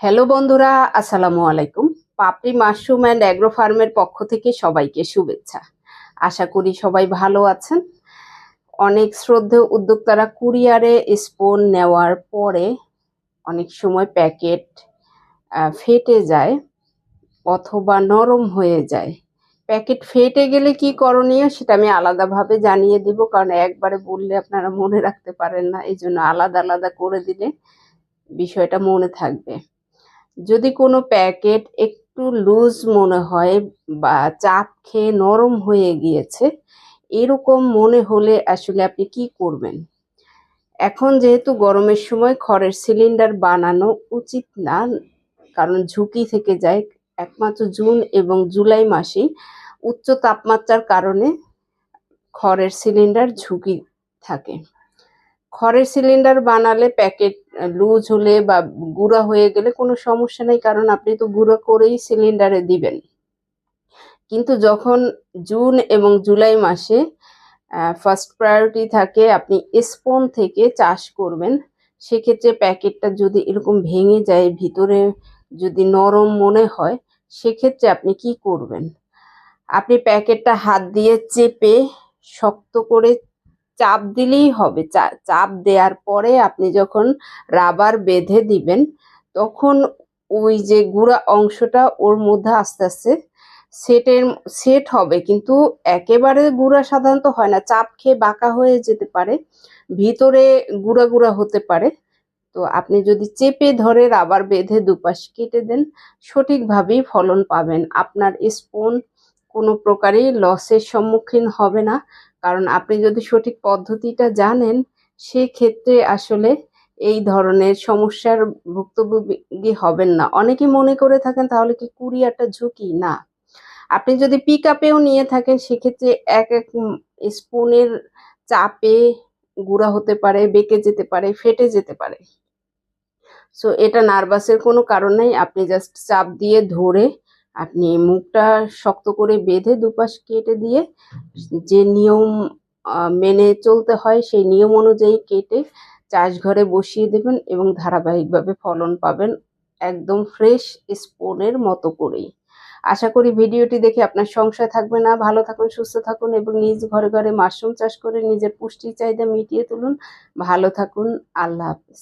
Hello বন্ধুরা, আসসালামু আলাইকুম। পাপড়ি মাশরুম অ্যান্ড অ্যাগ্রো ফার্মের পক্ষ থেকে সবাইকে শুভেচ্ছা। আশা করি সবাই ভালো আছেন। অনেক শ্রদ্ধেয় উদ্যোক্তারা কুরিয়ারে স্পোন নেওয়ার পরে অনেক সময় প্যাকেট ফেটে যায় অথবা নরম হয়ে যায়। প্যাকেট ফেটে গেলে কি করণীয় সেটা আমি আলাদাভাবে জানিয়ে দিব, কারণ একবারে বললে আপনারা মনে রাখতে পারেন না। এই জন্য আলাদা আলাদা করে দিলে বিষয়টা মনে থাকবে। যদি কোনো প্যাকেট একটু লুজ মনে হয় বা চাপ খেয়ে নরম হয়ে গিয়েছে, এরকম মনে হলে আসলে আপনি কি করবেন? এখন যেহেতু গরমের সময় খড়ের সিলিন্ডার বানানো উচিত না, কারণ ঝুঁকি থেকে যায়। একমাত্র জুন এবং জুলাই মাসেই উচ্চ তাপমাত্রার কারণে খড়ের সিলিন্ডার ঝুঁকি থাকে। খড়ের সিলিন্ডার বানালে প্যাকেট লুজ হলে বা গুঁড়া হয়ে গেলে কোনো সমস্যা নেই, কারণ আপনি তো গুঁড়ো করেই সিলিন্ডারে দিবেন। কিন্তু যখন জুন এবং জুলাই মাসে ফার্স্ট প্রায়োরিটি থাকে আপনি স্পন থেকে চাষ করবেন, সেক্ষেত্রে প্যাকেটটা যদি এরকম ভেঙে যায়, ভিতরে যদি নরম মনে হয়, সেক্ষেত্রে আপনি কি করবেন? আপনি প্যাকেটটা হাত দিয়ে চেপে শক্ত করে চাপ দিলেই হবে। চাপ দেওয়ার পরে আপনি যখন রাবার বেঁধে দিবেন, তখন ওই যে গুঁড়া অংশটা ওর মধ্যে আস্তে আস্তে সেট হবে, কিন্তু একেবারে গুঁড়া সাধারণত হয় না, চাপ খেয়ে বাঁকা হয়ে যেতে পারে, ভিতরে গুঁড়া গুঁড়া হতে পারে। তো আপনি যদি চেপে ধরে রাবার বেঁধে দুপাশ কেটে দেন, সঠিকভাবেই ফলন পাবেন। আপনার স্পুন কোনো প্রকারই লসের সম্মুখীন হবে না, কারণ আপনি যদি সঠিক পদ্ধতিটা জানেন, সেক্ষেত্রে আসলে এই ধরনের সমস্যার ভুক্তভোগী হবেন না। অনেকে মনে করে থাকেন তাহলে কি কুরিয়ারটা ঝুঁকি? না। আপনি যদি পিক আপেও নিয়ে থাকেন, সেক্ষেত্রে এক এক স্পুনের চাপে গুঁড়া হতে পারে, বেঁকে যেতে পারে, ফেটে যেতে পারে। সো এটা নার্ভাসের কোনো কারণ নেই। আপনি জাস্ট চাপ দিয়ে ধরে আপনি মুখটা শক্ত করে বেঁধে দুপাশ কেটে দিয়ে যে নিয়ম মেনে চলতে হয়, সেই নিয়ম অনুযায়ী কেটে চাষ ঘরে বসিয়ে দেবেন এবং ধারাবাহিকভাবে ফলন পাবেন, একদম ফ্রেশ স্পুনের মতো করেই। আশা করি ভিডিওটি দেখে আপনার সংশয় থাকবে না। ভালো থাকুন, সুস্থ থাকুন এবং নিজ ঘরে ঘরে মাশরুম চাষ করে নিজের পুষ্টির চাহিদা মিটিয়ে তুলুন। ভালো থাকুন। আল্লাহ হাফেজ।